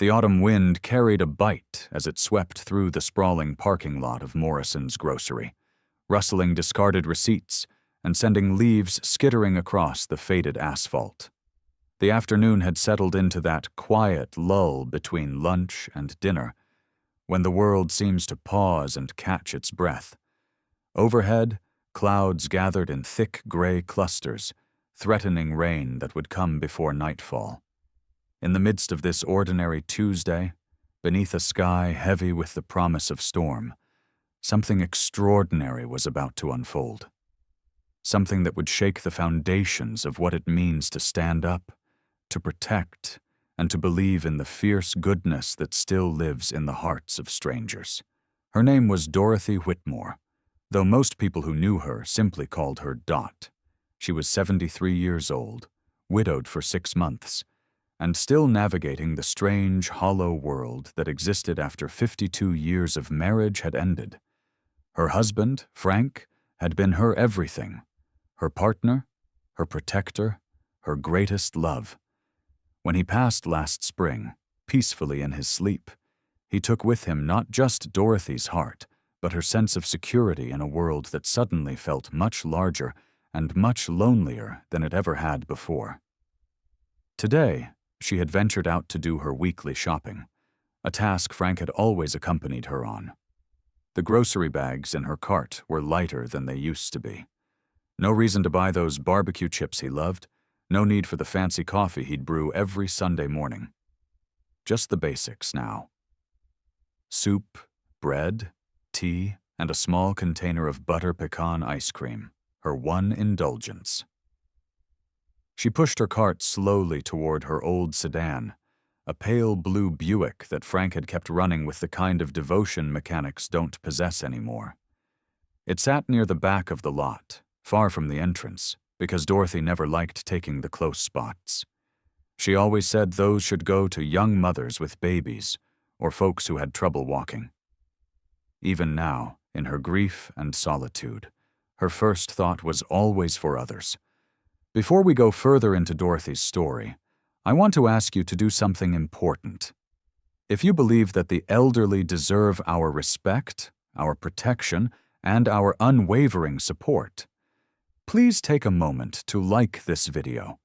The autumn wind carried a bite as it swept through the sprawling parking lot of Morrison's grocery, rustling discarded receipts and sending leaves skittering across the faded asphalt. The afternoon had settled into that quiet lull between lunch and dinner, when the world seems to pause and catch its breath. Overhead, clouds gathered in thick gray clusters, threatening rain that would come before nightfall. In the midst of this ordinary Tuesday, beneath a sky heavy with the promise of storm, something extraordinary was about to unfold. Something that would shake the foundations of what it means to stand up, to protect, and to believe in the fierce goodness that still lives in the hearts of strangers. Her name was Dorothy Whitmore, though most people who knew her simply called her Dot. She was 73 years old, widowed for 6 months, and still navigating the strange, hollow world that existed after 52 years of marriage had ended. Her husband, Frank, had been her everything, her partner, her protector, her greatest love. When he passed last spring, peacefully in his sleep, he took with him not just Dorothy's heart, but her sense of security in a world that suddenly felt much larger and much lonelier than it ever had before. Today, she had ventured out to do her weekly shopping, a task Frank had always accompanied her on. The grocery bags in her cart were lighter than they used to be. No reason to buy those barbecue chips he loved, no need for the fancy coffee he'd brew every Sunday morning. Just the basics now. Soup, bread, tea, and a small container of butter pecan ice cream, her one indulgence. She pushed her cart slowly toward her old sedan, a pale blue Buick that Frank had kept running with the kind of devotion mechanics don't possess anymore. It sat near the back of the lot, far from the entrance, because Dorothy never liked taking the close spots. She always said those should go to young mothers with babies or folks who had trouble walking. Even now, in her grief and solitude, her first thought was always for others. Before we go further into Dorothy's story, I want to ask you to do something important. If you believe that the elderly deserve our respect, our protection, and our unwavering support, please take a moment to like this video.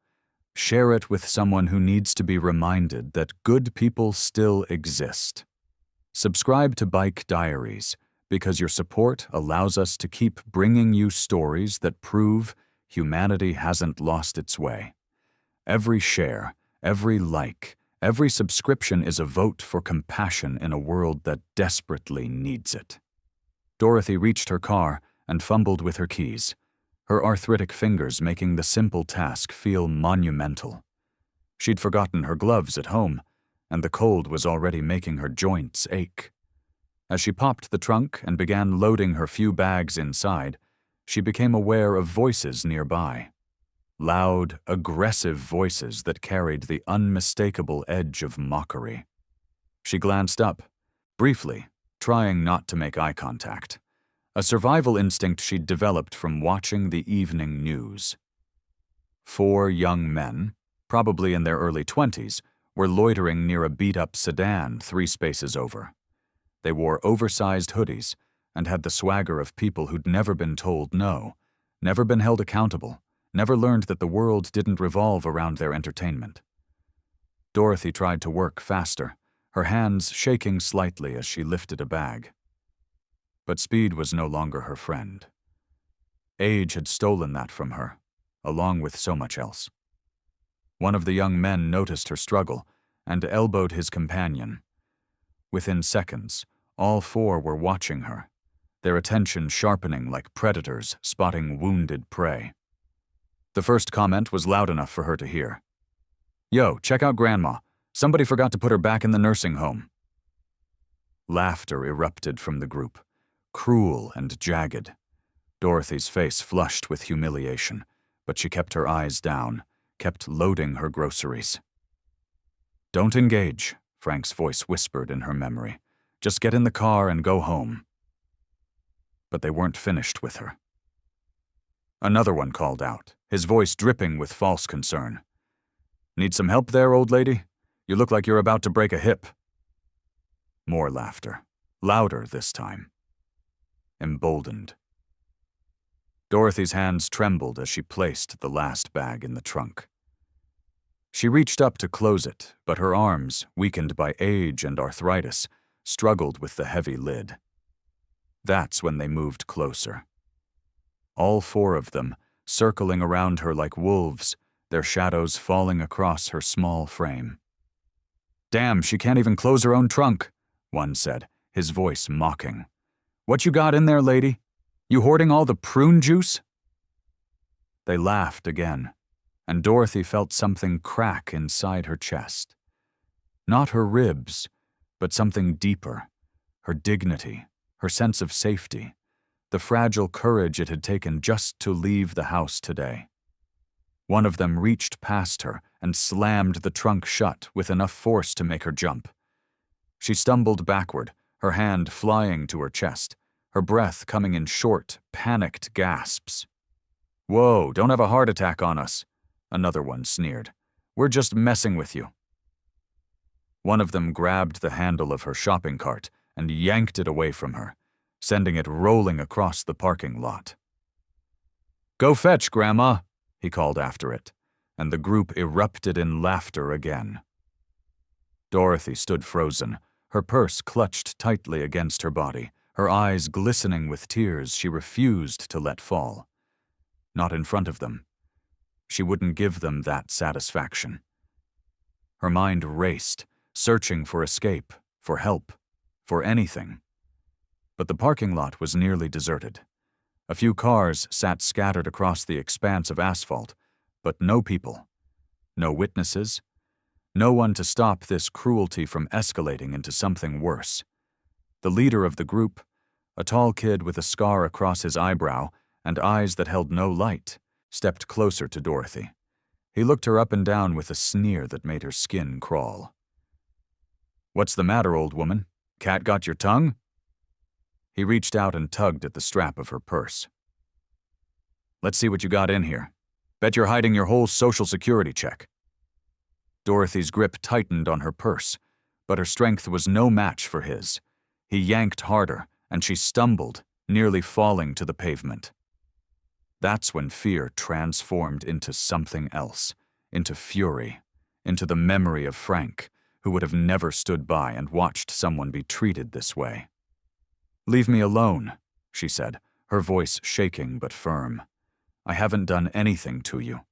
Share it with someone who needs to be reminded that good people still exist. Subscribe to Bike Diaries, because your support allows us to keep bringing you stories that prove humanity hasn't lost its way. Every share, every like, every subscription is a vote for compassion in a world that desperately needs it. Dorothy reached her car and fumbled with her keys, her arthritic fingers making the simple task feel monumental. She'd forgotten her gloves at home, and the cold was already making her joints ache. As she popped the trunk and began loading her few bags inside, she became aware of voices nearby. Loud, aggressive voices that carried the unmistakable edge of mockery. She glanced up, briefly, trying not to make eye contact, a survival instinct she'd developed from watching the evening news. 4 young men, probably in their early 20s, were loitering near a beat-up sedan 3 spaces over. They wore oversized hoodies and had the swagger of people who'd never been told no, never been held accountable, never learned that the world didn't revolve around their entertainment. Dorothy tried to work faster, her hands shaking slightly as she lifted a bag. But speed was no longer her friend. Age had stolen that from her, along with so much else. One of the young men noticed her struggle and elbowed his companion. Within seconds, all 4 were watching her, their attention sharpening like predators spotting wounded prey. The first comment was loud enough for her to hear. "Yo, check out Grandma. Somebody forgot to put her back in the nursing home." Laughter erupted from the group, cruel and jagged. Dorothy's face flushed with humiliation, but she kept her eyes down, kept loading her groceries. "Don't engage," Frank's voice whispered in her memory. "Just get in the car and go home." But they weren't finished with her. Another one called out, his voice dripping with false concern. "Need some help there, old lady? You look like you're about to break a hip." More laughter, louder this time. Emboldened. Dorothy's hands trembled as she placed the last bag in the trunk. She reached up to close it, but her arms, weakened by age and arthritis, struggled with the heavy lid. That's when they moved closer. All four of them, circling around her like wolves, their shadows falling across her small frame. "Damn, she can't even close her own trunk," one said, his voice mocking. "What you got in there, lady? You hoarding all the prune juice?" They laughed again, and Dorothy felt something crack inside her chest. Not her ribs, but something deeper, her dignity, her sense of safety, the fragile courage it had taken just to leave the house today. One of them reached past her and slammed the trunk shut with enough force to make her jump. She stumbled backward, her hand flying to her chest, her breath coming in short, panicked gasps. "Whoa, don't have a heart attack on us," another one sneered. "We're just messing with you." One of them grabbed the handle of her shopping cart and yanked it away from her, sending it rolling across the parking lot. "Go fetch, Grandma," he called after it, and the group erupted in laughter again. Dorothy stood frozen, her purse clutched tightly against her body, her eyes glistening with tears she refused to let fall. Not in front of them. She wouldn't give them that satisfaction. Her mind raced, searching for escape, for help, for anything. But the parking lot was nearly deserted. A few cars sat scattered across the expanse of asphalt, but no people, no witnesses, no one to stop this cruelty from escalating into something worse. The leader of the group, a tall kid with a scar across his eyebrow and eyes that held no light, stepped closer to Dorothy. He looked her up and down with a sneer that made her skin crawl. "What's the matter, old woman? Cat got your tongue?" He reached out and tugged at the strap of her purse. "Let's see what you got in here. Bet you're hiding your whole Social Security check." Dorothy's grip tightened on her purse, but her strength was no match for his. He yanked harder, and she stumbled, nearly falling to the pavement. That's when fear transformed into something else, into fury, into the memory of Frank, who would have never stood by and watched someone be treated this way. "Leave me alone," she said, her voice shaking but firm. "I haven't done anything to you."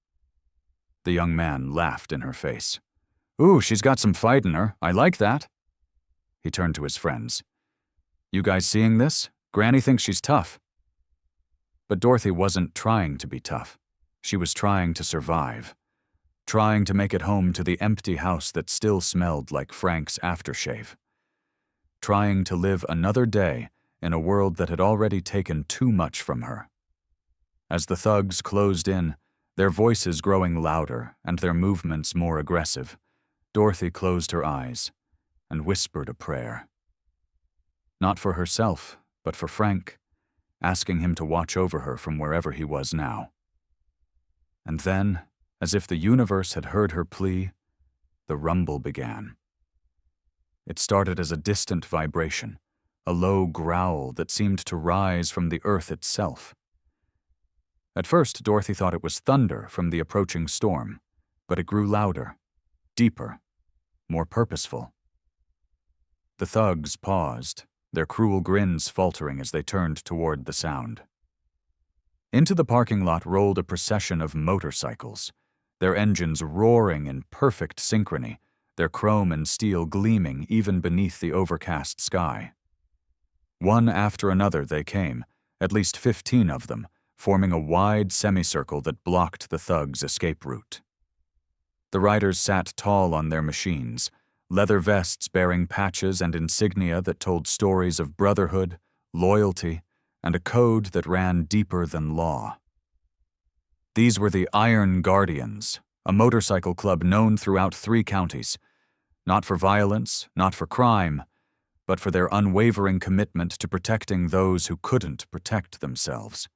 The young man laughed in her face. "Ooh, she's got some fight in her. I like that." He turned to his friends. "You guys seeing this? Granny thinks she's tough." But Dorothy wasn't trying to be tough. She was trying to survive. Trying to make it home to the empty house that still smelled like Frank's aftershave. Trying to live another day in a world that had already taken too much from her. As the thugs closed in, their voices growing louder and their movements more aggressive, Dorothy closed her eyes and whispered a prayer. Not for herself, but for Frank, asking him to watch over her from wherever he was now. And then, as if the universe had heard her plea, the rumble began. It started as a distant vibration, a low growl that seemed to rise from the earth itself. At first, Dorothy thought it was thunder from the approaching storm, but it grew louder, deeper, more purposeful. The thugs paused, their cruel grins faltering as they turned toward the sound. Into the parking lot rolled a procession of motorcycles, their engines roaring in perfect synchrony, their chrome and steel gleaming even beneath the overcast sky. One after another they came, at least 15 of them, forming a wide semicircle that blocked the thugs' escape route. The riders sat tall on their machines, leather vests bearing patches and insignia that told stories of brotherhood, loyalty, and a code that ran deeper than law. These were the Iron Guardians, a motorcycle club known throughout 3 counties, not for violence, not for crime, but for their unwavering commitment to protecting those who couldn't protect themselves.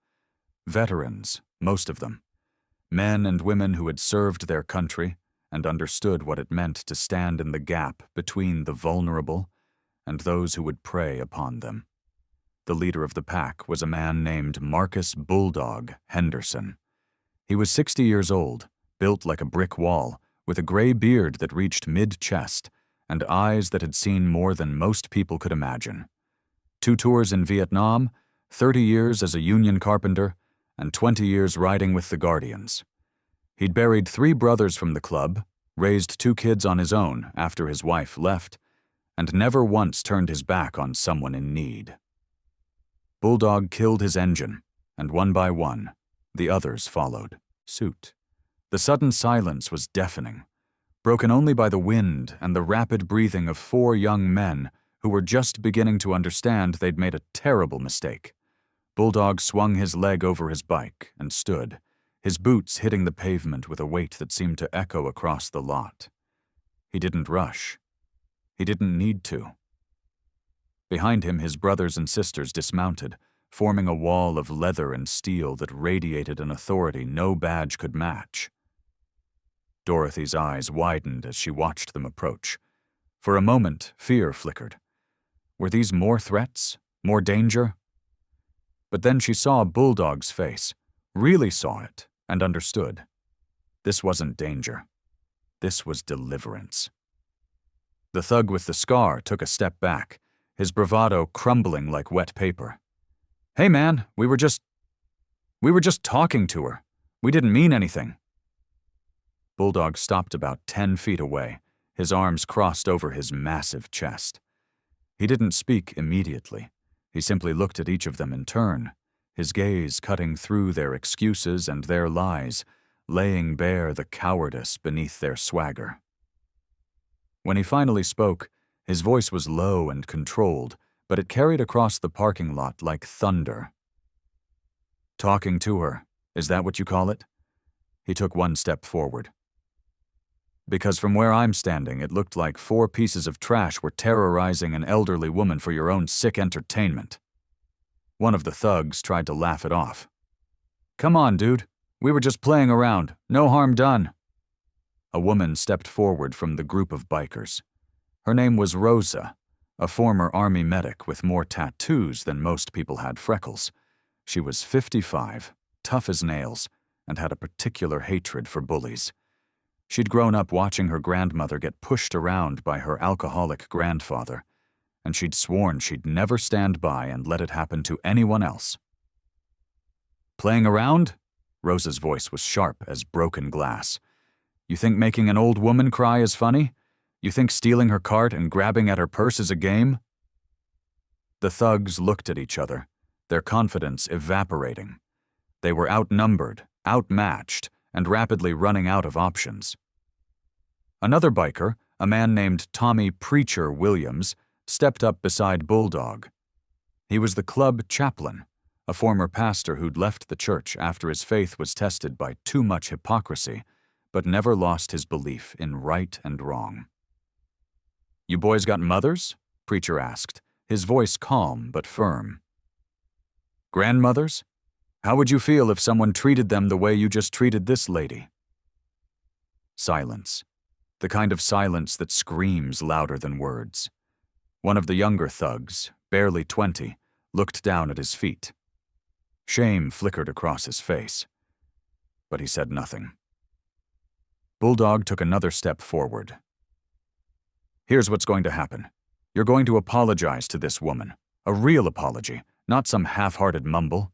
Veterans, most of them, men and women who had served their country, and understood what it meant to stand in the gap between the vulnerable and those who would prey upon them. The leader of the pack was a man named Marcus Bulldog Henderson. He was 60 years old, built like a brick wall, with a gray beard that reached mid-chest and eyes that had seen more than most people could imagine. 2 tours in Vietnam, 30 years as a union carpenter, and 20 years riding with the Guardians. He'd buried 3 brothers from the club, raised 2 kids on his own after his wife left, and never once turned his back on someone in need. Bulldog killed his engine, and one by one, the others followed suit. The sudden silence was deafening, broken only by the wind and the rapid breathing of 4 young men who were just beginning to understand they'd made a terrible mistake. Bulldog swung his leg over his bike and stood, his boots hitting the pavement with a weight that seemed to echo across the lot. He didn't rush. He didn't need to. Behind him, his brothers and sisters dismounted, forming a wall of leather and steel that radiated an authority no badge could match. Dorothy's eyes widened as she watched them approach. For a moment, fear flickered. Were these more threats? More danger? But then she saw Bulldog's face, really saw it, and understood. This wasn't danger. This was deliverance. The thug with the scar took a step back, his bravado crumbling like wet paper. "Hey man, we were just talking to her. We didn't mean anything." Bulldog stopped about 10 feet away, his arms crossed over his massive chest. He didn't speak immediately. He simply looked at each of them in turn, his gaze cutting through their excuses and their lies, laying bare the cowardice beneath their swagger. When he finally spoke, his voice was low and controlled, but it carried across the parking lot like thunder. "Talking to her, is that what you call it?" He took 1 step forward. "Because from where I'm standing, it looked like 4 pieces of trash were terrorizing an elderly woman for your own sick entertainment." One of the thugs tried to laugh it off. "Come on, dude. We were just playing around. No harm done." A woman stepped forward from the group of bikers. Her name was Rosa, a former army medic with more tattoos than most people had freckles. She was 55, tough as nails, and had a particular hatred for bullies. She'd grown up watching her grandmother get pushed around by her alcoholic grandfather, and she'd sworn she'd never stand by and let it happen to anyone else. "Playing around?" Rosa's voice was sharp as broken glass. "You think making an old woman cry is funny? You think stealing her cart and grabbing at her purse is a game?" The thugs looked at each other, their confidence evaporating. They were outnumbered, outmatched, and rapidly running out of options. Another biker, a man named Tommy Preacher Williams, stepped up beside Bulldog. He was the club chaplain, a former pastor who'd left the church after his faith was tested by too much hypocrisy, but never lost his belief in right and wrong. "You boys got mothers?" Preacher asked, his voice calm but firm. "Grandmothers? How would you feel if someone treated them the way you just treated this lady?" Silence. The kind of silence that screams louder than words. One of the younger thugs, barely 20, looked down at his feet. Shame flickered across his face, but he said nothing. Bulldog took another step forward. "Here's what's going to happen. You're going to apologize to this woman. A real apology, not some half-hearted mumble.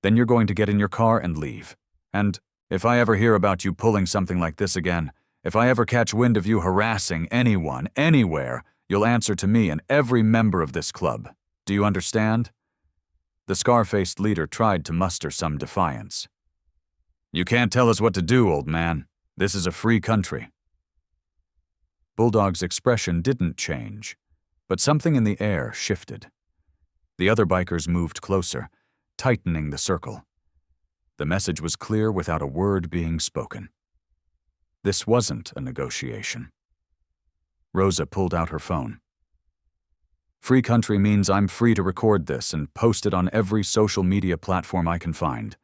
Then you're going to get in your car and leave. And if I ever hear about you pulling something like this again, if I ever catch wind of you harassing anyone, anywhere, you'll answer to me and every member of this club. Do you understand?" The scar-faced leader tried to muster some defiance. "You can't tell us what to do, old man. This is a free country." Bulldog's expression didn't change, but something in the air shifted. The other bikers moved closer, tightening the circle. The message was clear without a word being spoken. This wasn't a negotiation. Rosa pulled out her phone. "Free country means I'm free to record this and post it on every social media platform I can find.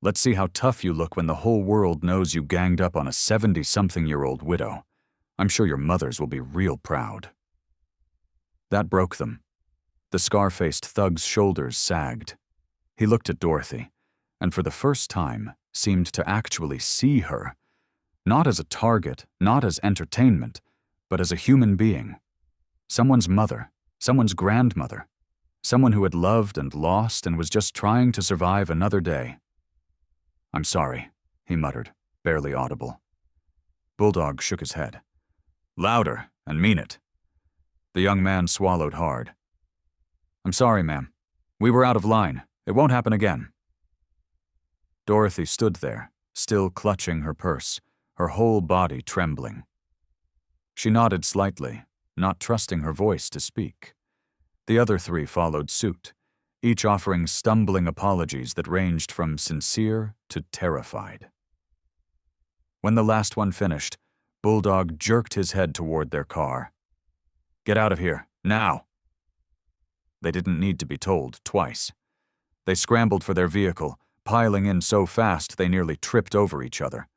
Let's see how tough you look when the whole world knows you ganged up on a 70-something-year-old widow. I'm sure your mothers will be real proud." That broke them. The scar-faced thug's shoulders sagged. He looked at Dorothy, and for the first time seemed to actually see her, not as a target, not as entertainment, but as a human being. Someone's mother, someone's grandmother, someone who had loved and lost and was just trying to survive another day. "I'm sorry," he muttered, barely audible. Bulldog shook his head. "Louder, and mean it." The young man swallowed hard. "I'm sorry, ma'am. We were out of line. It won't happen again." Dorothy stood there, still clutching her purse, her whole body trembling. She nodded slightly, not trusting her voice to speak. The other three followed suit, each offering stumbling apologies that ranged from sincere to terrified. When the last one finished, Bulldog jerked his head toward their car. "Get out of here, now!" They didn't need to be told twice. They scrambled for their vehicle, piling in so fast they nearly tripped over each other.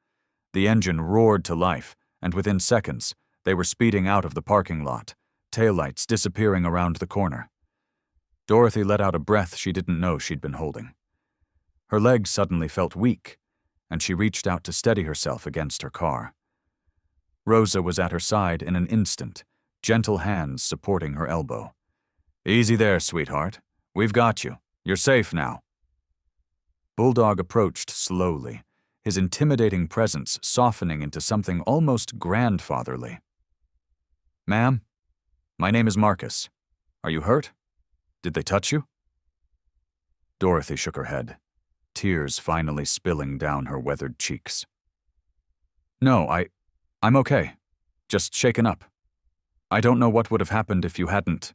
The engine roared to life, and within seconds, they were speeding out of the parking lot, taillights disappearing around the corner. Dorothy let out a breath she didn't know she'd been holding. Her legs suddenly felt weak, and she reached out to steady herself against her car. Rosa was at her side in an instant, gentle hands supporting her elbow. "Easy there, sweetheart. We've got you. You're safe now." Bulldog approached slowly, his intimidating presence softening into something almost grandfatherly. "Ma'am, my name is Marcus. Are you hurt? Did they touch you?" Dorothy shook her head, tears finally spilling down her weathered cheeks. "No, I'm okay. Just shaken up. I don't know what would have happened if you hadn't."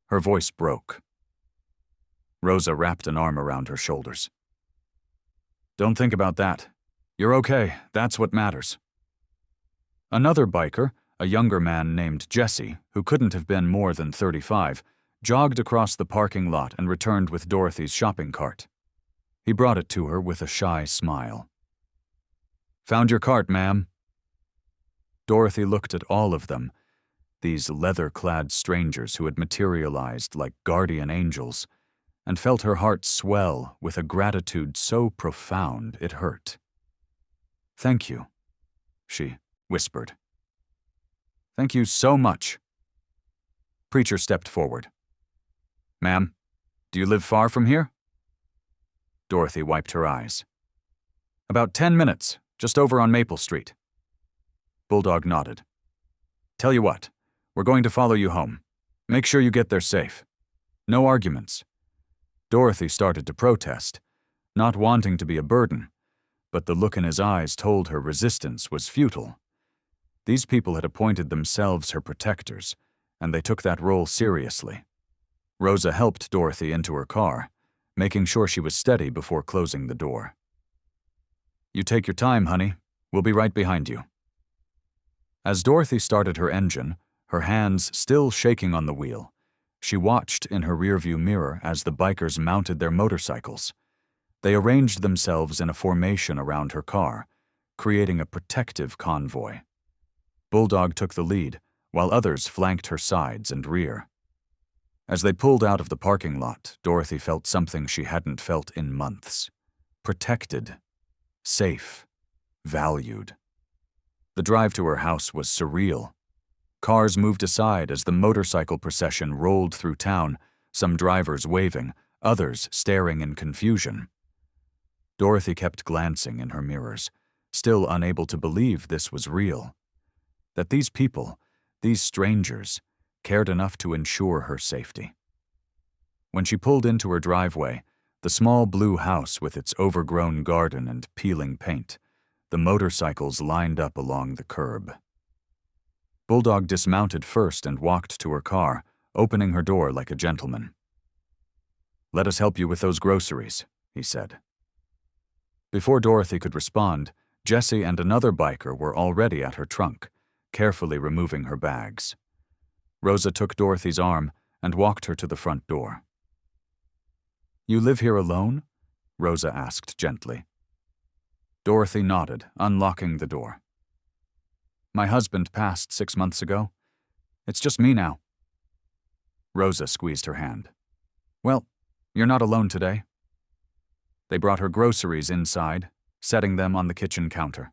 Her voice broke. Rosa wrapped an arm around her shoulders. "Don't think about that. You're okay, that's what matters." Another biker, a younger man named Jesse, who couldn't have been more than 35, jogged across the parking lot and returned with Dorothy's shopping cart. He brought it to her with a shy smile. "Found your cart, ma'am." Dorothy looked at all of them, these leather-clad strangers who had materialized like guardian angels, and felt her heart swell with a gratitude so profound it hurt. "Thank you," she whispered. "Thank you so much." Preacher stepped forward. "Ma'am, do you live far from here?" Dorothy wiped her eyes. "About 10 minutes, just over on Maple Street." Bulldog nodded. "Tell you what, we're going to follow you home. Make sure you get there safe. No arguments." Dorothy started to protest, not wanting to be a burden, but the look in his eyes told her resistance was futile. These people had appointed themselves her protectors, and they took that role seriously. Rosa helped Dorothy into her car, making sure she was steady before closing the door. "You take your time, honey. We'll be right behind you." As Dorothy started her engine, her hands still shaking on the wheel, she watched in her rearview mirror as the bikers mounted their motorcycles. They arranged themselves in a formation around her car, creating a protective convoy. Bulldog took the lead, while others flanked her sides and rear. As they pulled out of the parking lot, Dorothy felt something she hadn't felt in months. Protected, safe, valued. The drive to her house was surreal. Cars moved aside as the motorcycle procession rolled through town, some drivers waving, others staring in confusion. Dorothy kept glancing in her mirrors, still unable to believe this was real. That these people, these strangers, cared enough to ensure her safety. When she pulled into her driveway, the small blue house with its overgrown garden and peeling paint, the motorcycles lined up along the curb. Bulldog dismounted first and walked to her car, opening her door like a gentleman. "Let us help you with those groceries," he said. Before Dorothy could respond, Jessie and another biker were already at her trunk, carefully removing her bags. Rosa took Dorothy's arm and walked her to the front door. "You live here alone? Rosa asked gently. Dorothy nodded, unlocking the door. My husband passed 6 months ago. It's just me now. Rosa squeezed her hand. Well, you're not alone today. They brought her groceries inside, setting them on the kitchen counter.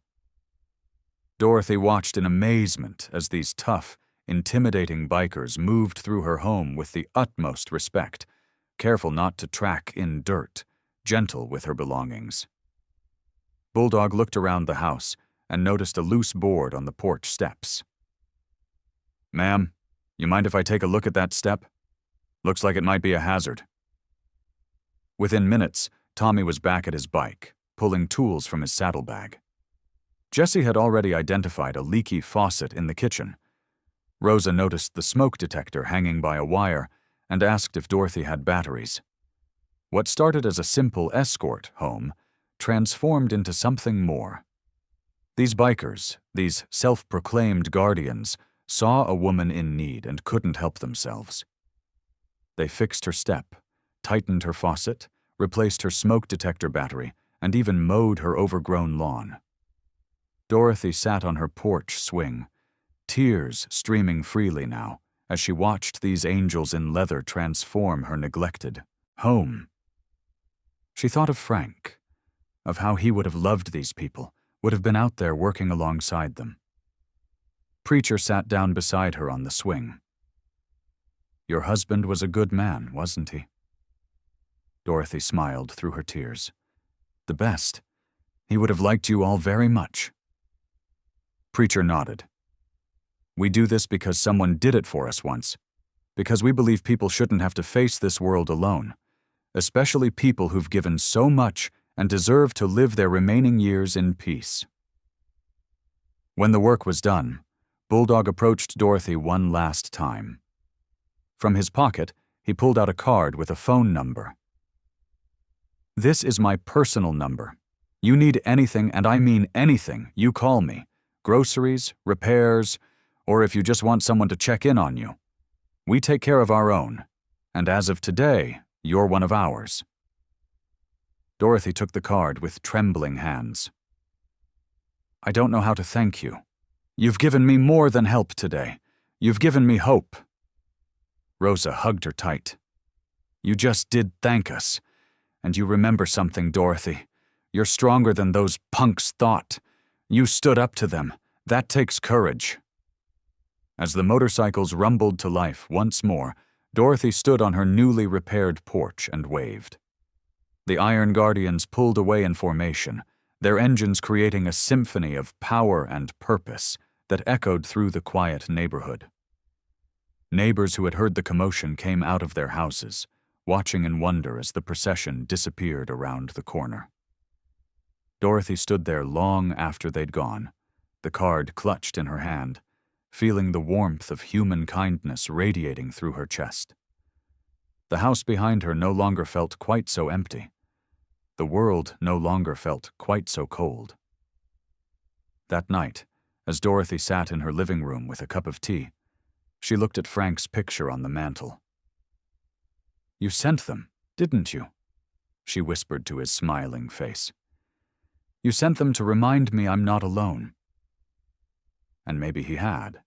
Dorothy watched in amazement as these tough, intimidating bikers moved through her home with the utmost respect, careful not to track in dirt, gentle with her belongings. Bulldog looked around the house and noticed a loose board on the porch steps. Ma'am, you mind if I take a look at that step? Looks like it might be a hazard. Within minutes, Tommy was back at his bike, pulling tools from his saddlebag. Jesse had already identified a leaky faucet in the kitchen. Rosa noticed the smoke detector hanging by a wire and asked if Dorothy had batteries. What started as a simple escort home transformed into something more. These bikers, these self-proclaimed guardians, saw a woman in need and couldn't help themselves. They fixed her step, tightened her faucet, replaced her smoke detector battery, and even mowed her overgrown lawn. Dorothy sat on her porch swing, tears streaming freely now as she watched these angels in leather transform her neglected home. She thought of Frank, of how he would have loved these people, would have been out there working alongside them. Preacher sat down beside her on the swing. Your husband was a good man, wasn't he? Dorothy smiled through her tears. The best. He would have liked you all very much. Preacher nodded. We do this because someone did it for us once, because we believe people shouldn't have to face this world alone, especially people who've given so much and deserve to live their remaining years in peace. When the work was done, Bulldog approached Dorothy one last time. From his pocket, he pulled out a card with a phone number. This is my personal number. You need anything, and I mean anything, you call me. Groceries, repairs, or if you just want someone to check in on you. We take care of our own, and as of today, you're one of ours. Dorothy took the card with trembling hands. I don't know how to thank you. You've given me more than help today. You've given me hope. Rosa hugged her tight. You just did thank us. And you remember something, Dorothy. You're stronger than those punks thought. You stood up to them. That takes courage. As the motorcycles rumbled to life once more, Dorothy stood on her newly repaired porch and waved. The Iron Guardians pulled away in formation, their engines creating a symphony of power and purpose that echoed through the quiet neighborhood. Neighbors who had heard the commotion came out of their houses, watching in wonder as the procession disappeared around the corner. Dorothy stood there long after they'd gone, the card clutched in her hand, feeling the warmth of human kindness radiating through her chest. The house behind her no longer felt quite so empty. The world no longer felt quite so cold. That night, as Dorothy sat in her living room with a cup of tea, she looked at Frank's picture on the mantel. You sent them, didn't you? She whispered to his smiling face. You sent them to remind me I'm not alone. And maybe he had.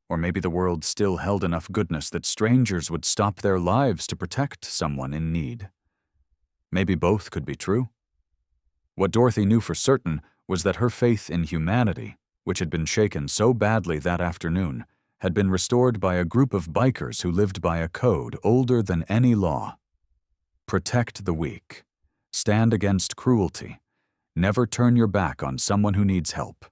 Or maybe the world still held enough goodness that strangers would stop their lives to protect someone in need. Maybe both could be true. What Dorothy knew for certain was that her faith in humanity, which had been shaken so badly that afternoon, had been restored by a group of bikers who lived by a code older than any law. Protect the weak. Stand against cruelty. Never turn your back on someone who needs help.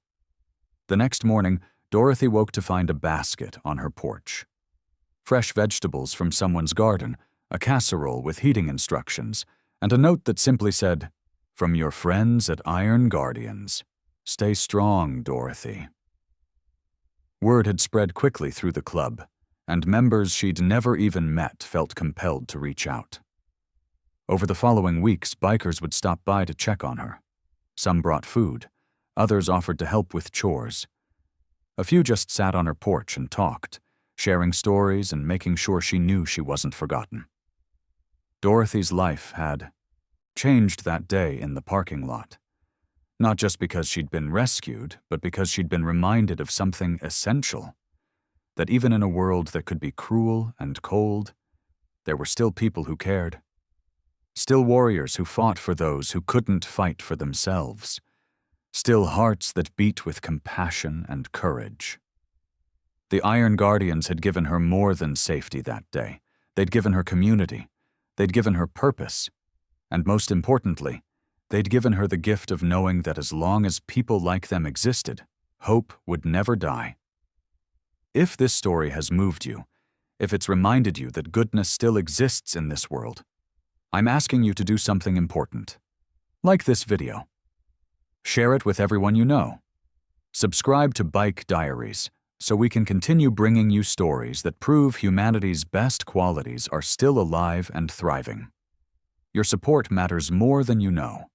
The next morning, Dorothy woke to find a basket on her porch. Fresh vegetables from someone's garden, a casserole with heating instructions, and a note that simply said, From your friends at Iron Guardians. Stay strong, Dorothy. Word had spread quickly through the club, and members she'd never even met felt compelled to reach out. Over the following weeks, bikers would stop by to check on her. Some brought food, others offered to help with chores. A few just sat on her porch and talked, sharing stories and making sure she knew she wasn't forgotten. Dorothy's life had changed that day in the parking lot. Not just because she'd been rescued, but because she'd been reminded of something essential. That even in a world that could be cruel and cold, there were still people who cared. Still warriors who fought for those who couldn't fight for themselves. Still hearts that beat with compassion and courage. The Iron Guardians had given her more than safety that day. They'd given her community. They'd given her purpose. And most importantly, they'd given her the gift of knowing that as long as people like them existed, hope would never die. If this story has moved you, if it's reminded you that goodness still exists in this world, I'm asking you to do something important. Like this video. Share it with everyone you know. Subscribe to Bike Diaries so we can continue bringing you stories that prove humanity's best qualities are still alive and thriving. Your support matters more than you know.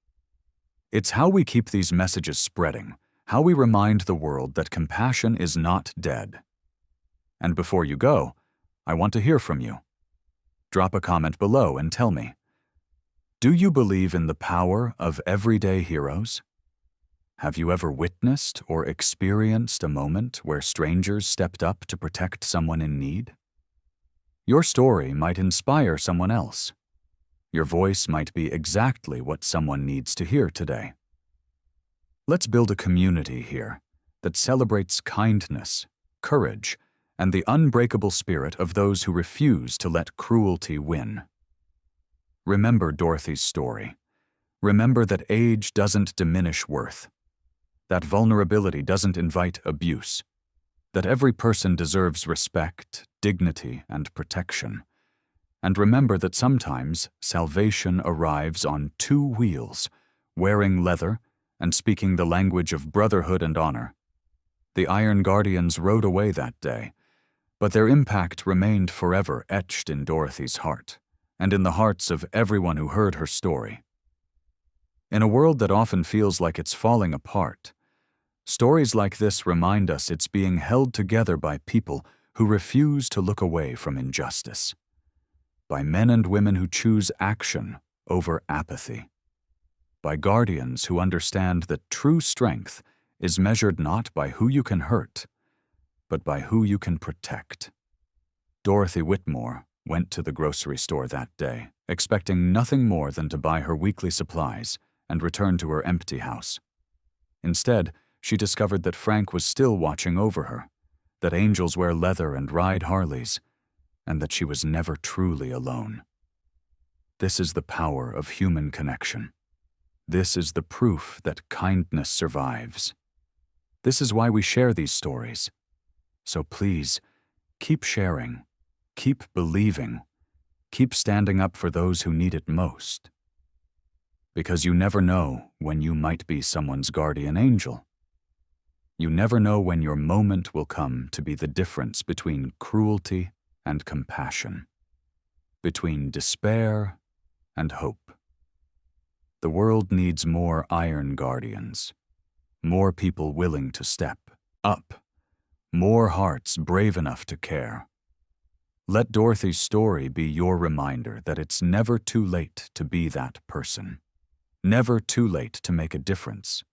It's how we keep these messages spreading, how we remind the world that compassion is not dead. And before you go, I want to hear from you. Drop a comment below and tell me, do you believe in the power of everyday heroes? Have you ever witnessed or experienced a moment where strangers stepped up to protect someone in need? Your story might inspire someone else. Your voice might be exactly what someone needs to hear today. Let's build a community here that celebrates kindness, courage, and the unbreakable spirit of those who refuse to let cruelty win. Remember Dorothy's story. Remember that age doesn't diminish worth. That vulnerability doesn't invite abuse. That every person deserves respect, dignity, and protection. And remember that sometimes salvation arrives on two wheels, wearing leather and speaking the language of brotherhood and honor. The Iron Guardians rode away that day, but their impact remained forever etched in Dorothy's heart, and in the hearts of everyone who heard her story. In a world that often feels like it's falling apart, stories like this remind us it's being held together by people who refuse to look away from injustice. By men and women who choose action over apathy. By guardians who understand that true strength is measured not by who you can hurt, but by who you can protect. Dorothy Whitmore went to the grocery store that day, expecting nothing more than to buy her weekly supplies and return to her empty house. Instead, she discovered that Frank was still watching over her, that angels wear leather and ride Harleys, and that she was never truly alone. This is the power of human connection. This is the proof that kindness survives. This is why we share these stories. So please, keep sharing, keep believing, keep standing up for those who need it most. Because you never know when you might be someone's guardian angel. You never know when your moment will come to be the difference between cruelty and compassion, between despair and hope. The world needs more Iron Guardians, more people willing to step up, more hearts brave enough to care. Let Dorothy's story be your reminder that it's never too late to be that person, never too late to make a difference,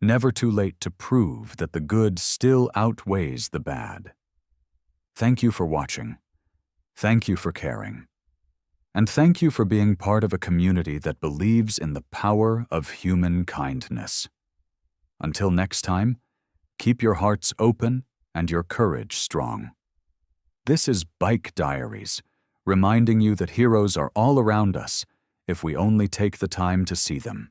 never too late to prove that the good still outweighs the bad. Thank you for watching. Thank you for caring. And thank you for being part of a community that believes in the power of human kindness. Until next time, keep your hearts open and your courage strong. This is Bike Diaries, reminding you that heroes are all around us if we only take the time to see them.